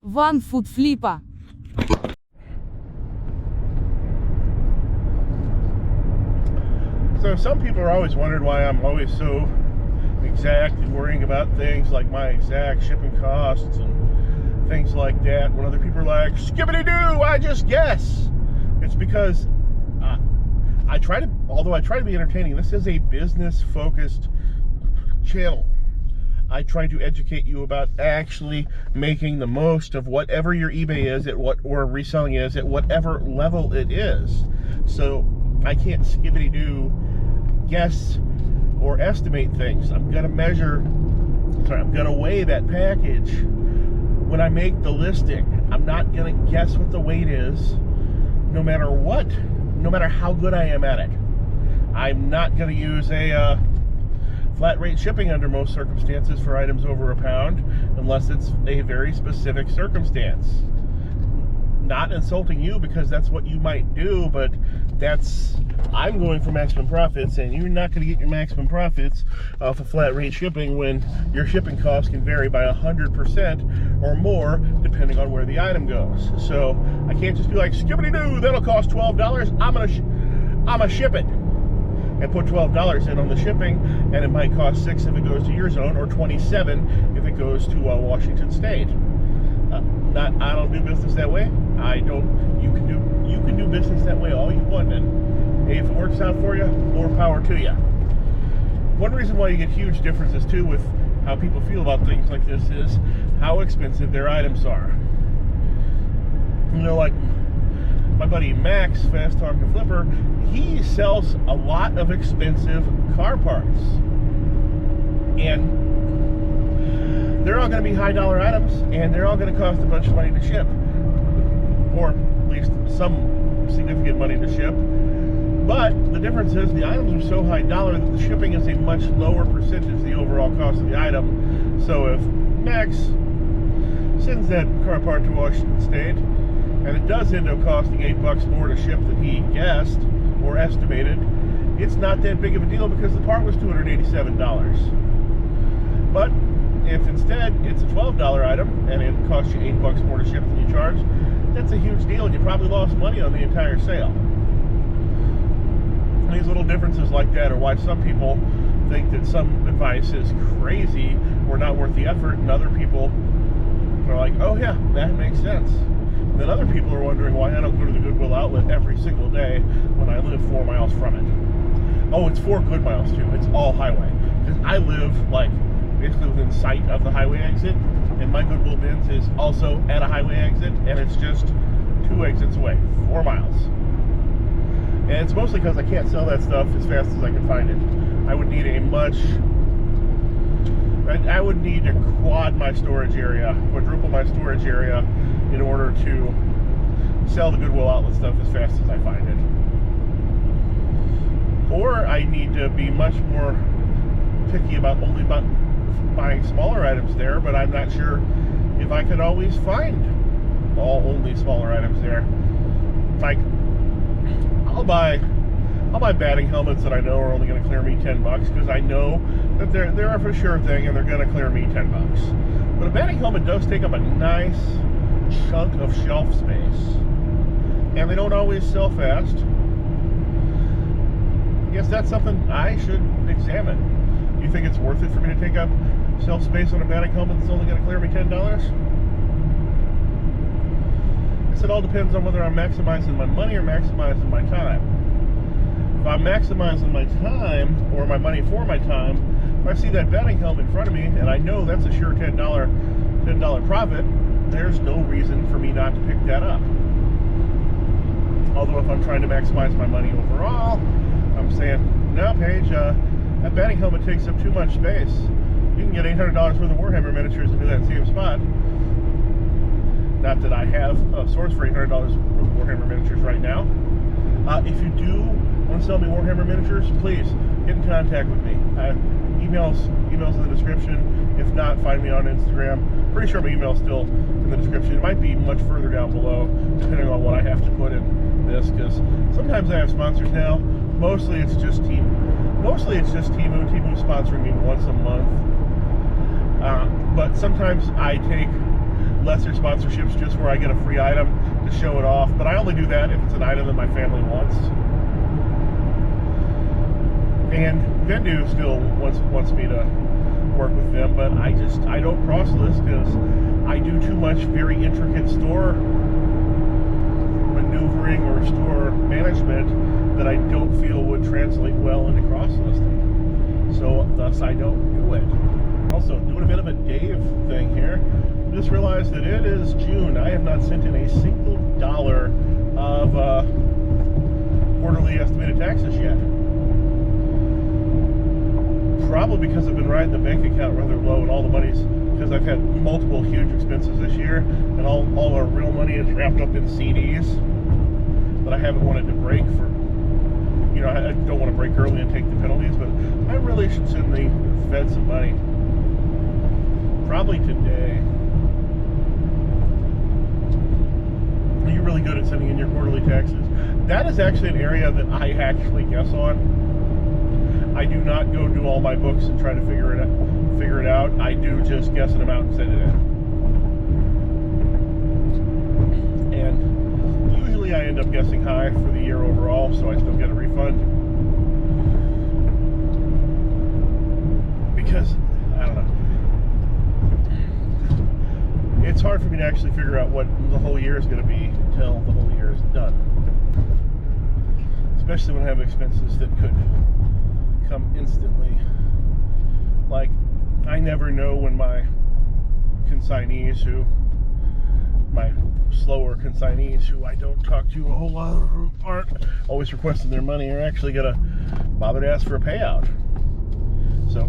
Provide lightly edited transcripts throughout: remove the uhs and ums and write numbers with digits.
Onefootflipper. So some people are always wondering why I'm always so exact and worrying about things like my exact shipping costs and things like that, when other people are like, skibbity-doo, I just guess. It's because although I try to be entertaining, this is a business-focused channel. I try to educate you about actually making the most of whatever your eBay is or reselling is at whatever level it is. So I can't skibbity-doo guess or estimate things. I'm gonna weigh that package when I make the listing. I'm not gonna guess what the weight is, no matter what, no matter how good I am at it. I'm not gonna use a flat rate shipping under most circumstances for items over £1, unless it's a very specific circumstance. Not insulting you, because that's what you might do, but I'm going for maximum profits, and you're not going to get your maximum profits off of flat rate shipping when your shipping costs can vary by 100% or more depending on where the item goes. So I can't just be like, skibbity-doo, that'll cost $12. I'm gonna ship it and put $12 in on the shipping, and it might cost $6 if it goes to your zone, or $27 if it goes to Washington State. I don't do business that way. You can do business that way all you want, and if it works out for you, more power to you. One reason why you get huge differences too with how people feel about things like this is how expensive their items are. You know, like my buddy Max, Fast Talking Flipper, he sells a lot of expensive car parts, and they're all going to be high dollar items, and they're all going to cost a bunch of money to ship, or at least some significant money to ship. But the difference is the items are so high dollar that the shipping is a much lower percentage of the overall cost of the item. So if Max sends that car part to Washington State, and it does end up costing $8 more to ship than he guessed or estimated, it's not that big of a deal because the part was $287. But if instead it's a $12 item and it costs you $8 more to ship than you charge, that's a huge deal, and you probably lost money on the entire sale. These little differences like that are why some people think that some advice is crazy or not worth the effort, and other people are like, oh yeah, that makes sense. And then other people are wondering why I don't go to the Goodwill outlet every single day when I live 4 miles from it. Oh, it's 4 good miles too. It's all highway. Because I live like basically within sight of the highway exit, and my Goodwill bins is also at a highway exit, and it's just 2 exits away, 4 miles. And it's mostly because I can't sell that stuff as fast as I can find it. I would need to quad my storage area, quadruple my storage area, in order to sell the Goodwill outlet stuff as fast as I find it. Or I need to be much more picky about only buying smaller items there, but I'm not sure if I could always find only smaller items there. Like, I'll buy batting helmets that I know are only going to clear me $10 because I know that they're a for sure thing and they're going to clear me $10. But a batting helmet does take up a nice chunk of shelf space, and they don't always sell fast. I guess that's something I should examine. Do you think it's worth it for me to take up shelf space on a batting helmet that's only going to clear me $10? It all depends on whether I'm maximizing my money or maximizing my time. If I'm maximizing my time, or my money for my time, if I see that batting helmet in front of me and I know that's a sure $10 profit, there's no reason for me not to pick that up. Although if I'm trying to maximize my money overall, I'm saying, no, Paige, that batting helmet takes up too much space. You can get $800 worth of Warhammer miniatures into that same spot. Not that I have a source for $800 worth of Warhammer miniatures right now. If you do want to sell me Warhammer miniatures, please get in contact with me. Emails in the description. If not, find me on Instagram. Pretty sure my email's still in the description. It might be much further down below, depending on what I have to put in this, because sometimes I have sponsors now. Mostly it's just Temu. Temu's sponsoring me once a month. But sometimes I take lesser sponsorships just where I get a free item to show it off, but I only do that if it's an item that my family wants. And Vendu still wants me to work with them, but I don't Crosslist because I do too much very intricate store maneuvering or store management that I don't feel would translate well into cross-listing. So thus I don't do it. Also, doing a bit of a Dave thing here. Just realized that it is June. I have not sent in a single dollar of quarterly estimated taxes yet. Probably because I've been riding the bank account rather low, and all the money's because I've had multiple huge expenses this year, and all our real money is wrapped up in CDs that I haven't wanted to break for. You know, I don't want to break early and take the penalties, but I really should send the Fed some money. Probably today. Are you really good at sending in your quarterly taxes? That is actually an area that I actually guess on. I do not go do all my books and try to figure it out. I do just guess an amount and send it in. And usually I end up guessing high for the year overall, so I still get a refund. Because, I don't know. It's hard for me to actually figure out what the whole year is going to be until the whole year is done. Especially when I have expenses that could come instantly. Like, I never know when my consignees my slower consignees who I don't talk to a whole lot, who aren't always requesting their money, are actually gonna bother to ask for a payout. So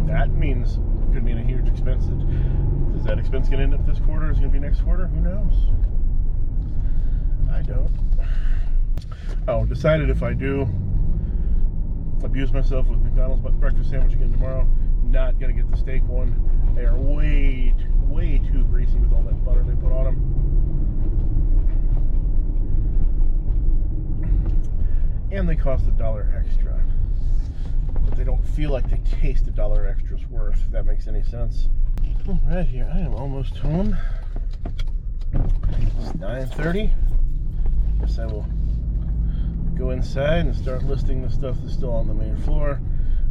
that could mean a huge expense. Is that expense gonna end up this quarter? Is it gonna be next quarter? Who knows? I don't. Oh, decided if I do abuse myself with McDonald's breakfast sandwich again tomorrow, not gonna get the steak one. They are way too greasy with all that butter they put on them. And they cost $1 extra. But they don't feel like they taste $1 extra's worth, if that makes any sense. All right, here, I am almost home. It's 9:30. Guess I will go inside and start listing the stuff that's still on the main floor.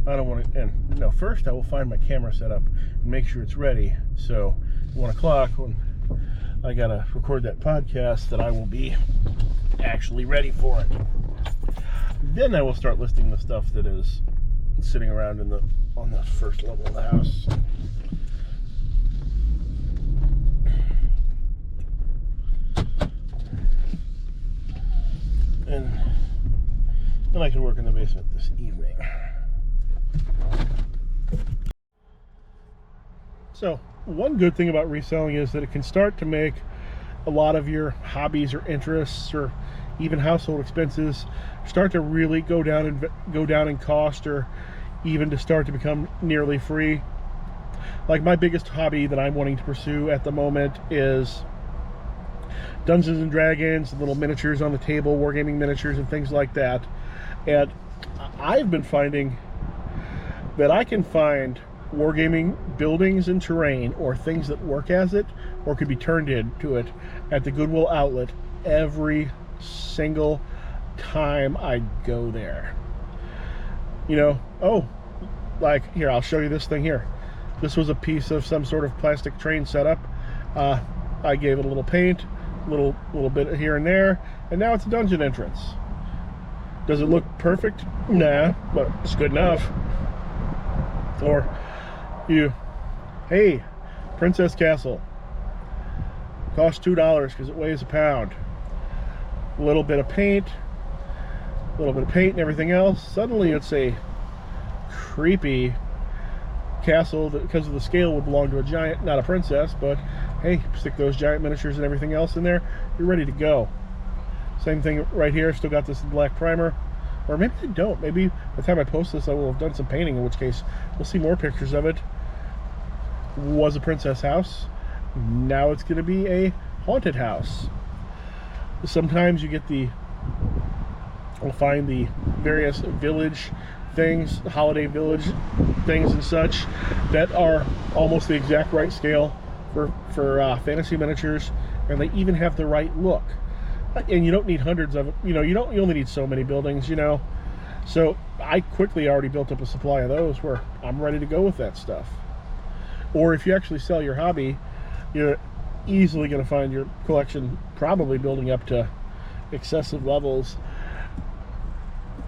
I don't want to, and no, first I will find my camera set up and make sure it's ready. So 1 o'clock when I gotta record that podcast, that I will be actually ready for it. Then I will start listing the stuff that is sitting around on the first level of the house. And then I can work in the basement this evening. So, one good thing about reselling is that it can start to make a lot of your hobbies or interests or even household expenses start to really go down in cost, or even to start to become nearly free. Like, my biggest hobby that I'm wanting to pursue at the moment is Dungeons and Dragons, little miniatures on the table, wargaming miniatures and things like that. And I've been finding that I can find wargaming buildings and terrain, or things that work as it or could be turned into it, at the Goodwill outlet every single time I go there. You know, oh, like here, I'll show you this thing here. This was a piece of some sort of plastic train setup. I gave it a little paint, little bit here and there, and now it's a dungeon entrance. Does it look perfect? Nah, but it's good enough. Or hey, Princess Castle. Costs $2 because it weighs a pound. A little bit of paint and everything else. Suddenly it's a creepy castle that, because of the scale, would belong to a giant, not a princess, but hey, stick those giant miniatures and everything else in there, you're ready to go. Same thing right here, still got this black primer. Or maybe I don't. Maybe by the time I post this, I will have done some painting, in which case we'll see more pictures of it. Was a princess house. Now it's going to be a haunted house. Sometimes you get we'll find the various village things, holiday village things and such, that are almost the exact right scale for fantasy miniatures, and they even have the right look. And you don't need hundreds of, you only need so many buildings, So I quickly already built up a supply of those where I'm ready to go with that stuff. Or if you actually sell your hobby, you're easily going to find your collection probably building up to excessive levels.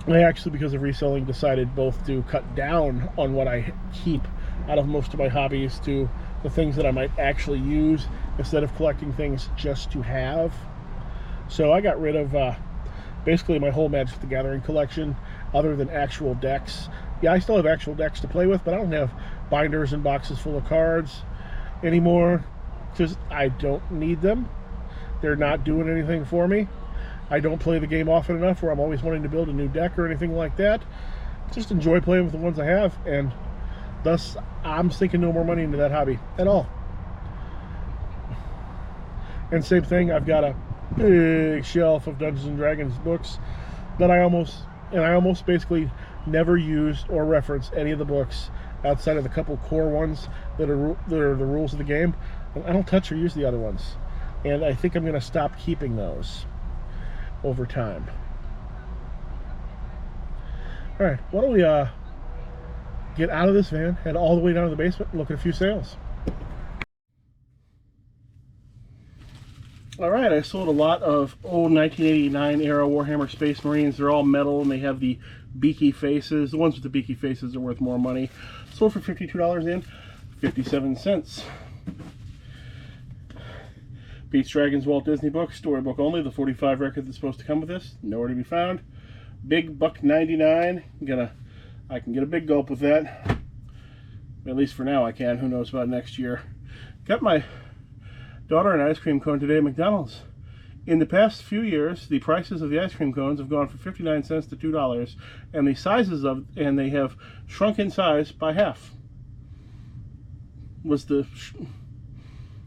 I actually, because of reselling, decided both to cut down on what I keep out of most of my hobbies to the things that I might actually use instead of collecting things just to have. So I got rid of basically my whole Magic the Gathering collection, other than actual decks. Yeah, I still have actual decks to play with, but I don't have binders and boxes full of cards anymore because I don't need them. They're not doing anything for me. I don't play the game often enough where I'm always wanting to build a new deck or anything like that. Just enjoy playing with the ones I have, and thus I'm sinking no more money into that hobby at all. And same thing, I've got a big shelf of Dungeons and Dragons books that I almost basically never use or reference any of the books outside of the couple core ones that are the rules of the game. I don't touch or use the other ones, and I think I'm going to stop keeping those over time. All right, why don't we get out of this van, head all the way down to the basement, and look at a few sales. All right, I sold a lot of old 1989 era Warhammer Space Marines. They're all metal and they have the beaky faces. The ones with the beaky faces are worth more money. Sold for $52.57. Beats Dragons Walt Disney book, storybook only. The 45 record that's supposed to come with this, nowhere to be found. Big $1.99. I can get a big gulp with that. At least for now I can. Who knows about next year. Got my daughter an ice cream cone today at McDonald's. In the past few years, the prices of the ice cream cones have gone from 59 cents to $2, and they have shrunk in size by half.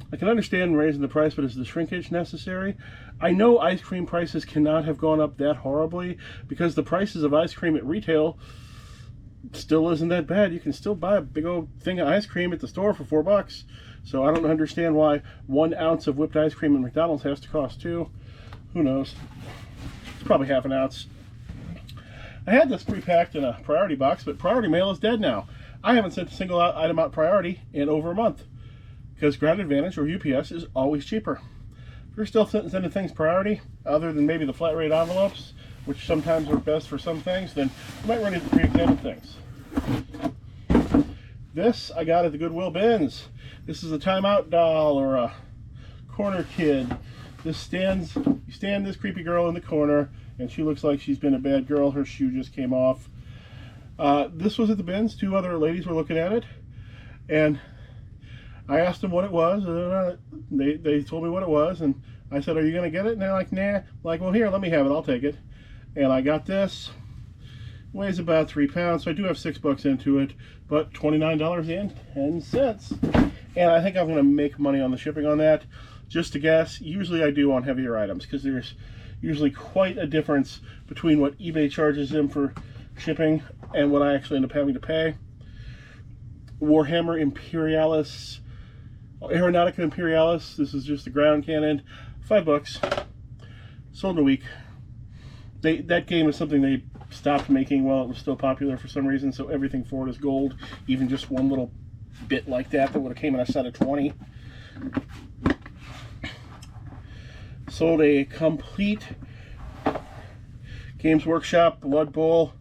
I can understand raising the price, but is the shrinkage necessary? I know ice cream prices cannot have gone up that horribly because the prices of ice cream at retail still isn't that bad. You can still buy a big old thing of ice cream at the store for $4. So I don't understand why 1 ounce of whipped ice cream at McDonald's has to cost $2. Who knows? It's probably half an ounce. I had this pre-packed in a priority box, but priority mail is dead now. I haven't sent a single item out priority in over a month because Ground Advantage or UPS is always cheaper. If you're still sending things priority, other than maybe the flat rate envelopes, which sometimes are best for some things, then you might run into re-examine things. This I got at the Goodwill bins. This is a timeout doll or a corner kid. You stand this creepy girl in the corner and she looks like she's been a bad girl. Her shoe just came off. This was at the bins. 2 other ladies were looking at it and I asked them what it was. They told me what it was and I said, are you gonna get it? And they're like, nah. I'm like, well, here, let me have it, I'll take it. And I got this. Weighs about 3 pounds, so I do have $6 into it, but $29.10. And I think I'm going to make money on the shipping on that. Just to guess, usually I do on heavier items because there's usually quite a difference between what eBay charges them for shipping and what I actually end up having to pay. Warhammer Imperialis, Aeronautica Imperialis, this is just the ground cannon, $5. Sold in a week. That game is something they stopped making while it was still popular for some reason, so everything for it is gold, even just one little bit like that would have came in a set of 20. Sold a complete Games Workshop Blood Bowl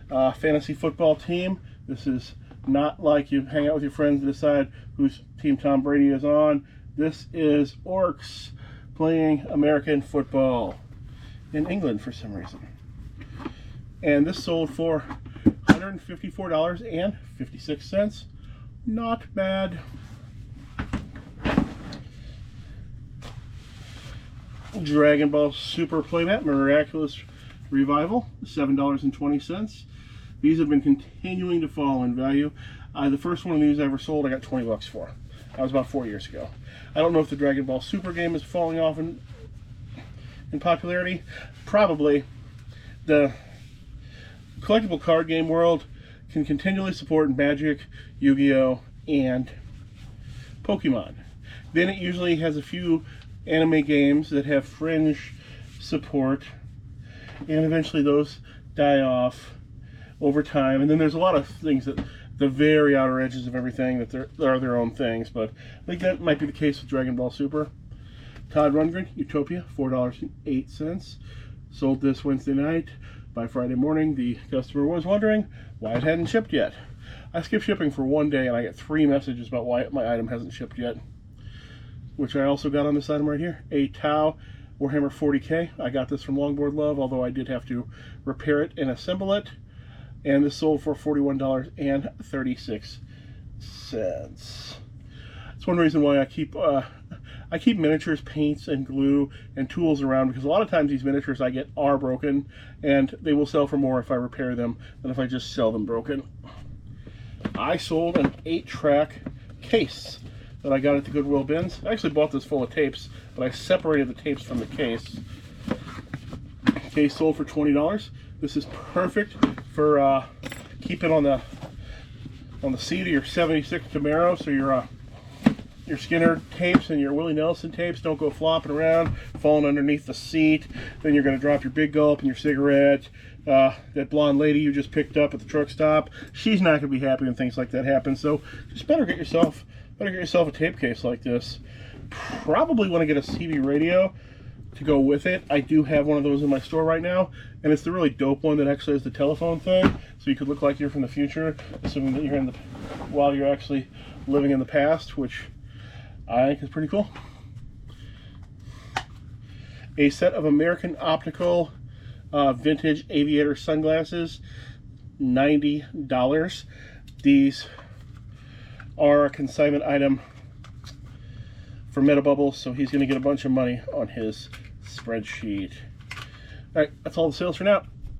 fantasy football team. This is not like you hang out with your friends to decide whose team Tom Brady is on. This is orcs playing American football in England for some reason. And this sold for $154.56. Not bad. Dragon Ball Super Playmat Miraculous Revival, $7.20. These have been continuing to fall in value. The first one of these I ever sold, I got $20 for. That was about 4 years ago. I don't know if the Dragon Ball Super game is falling off in popularity. Probably. The collectible card game world can continually support Magic, Yu-Gi-Oh, and Pokemon. Then it usually has a few anime games that have fringe support, and eventually those die off over time. And then there's a lot of things that the very outer edges of everything that are their own things, but I think that might be the case with Dragon Ball Super. Todd Rundgren, Utopia, $4.08. Sold this Wednesday night. By Friday morning, the customer was wondering why it hadn't shipped yet. I skip shipping for one day and I get 3 messages about why my item hasn't shipped yet. Which I also got on this item right here, a Tau Warhammer 40K. I got this from Longboard Love, although I did have to repair it and assemble it. And this sold for $41.36. That's one reason why I keep miniatures, paints, and glue, and tools around, because a lot of times these miniatures I get are broken, and they will sell for more if I repair them than if I just sell them broken. I sold an 8-track case that I got at the Goodwill bins. I actually bought this full of tapes, but I separated the tapes from the case. Case sold for $20. This is perfect for keeping on the seat of your '76 Camaro, so your Skinner tapes and your Willie Nelson tapes don't go flopping around, falling underneath the seat. Then you're going to drop your Big Gulp and your cigarette. That blonde lady you just picked up at the truck stop, she's not going to be happy when things like that happen. So just better get yourself a tape case like this. Probably want to get a CB radio to go with it. I do have one of those in my store right now, and it's the really dope one that actually has the telephone thing, so you could look like you're from the future, assuming that you're while you're actually living in the past, which I think is pretty cool. A set of American Optical vintage aviator sunglasses, $90. These are a consignment item for Metabubble, so he's going to get a bunch of money on his spreadsheet. All right, that's all the sales for now.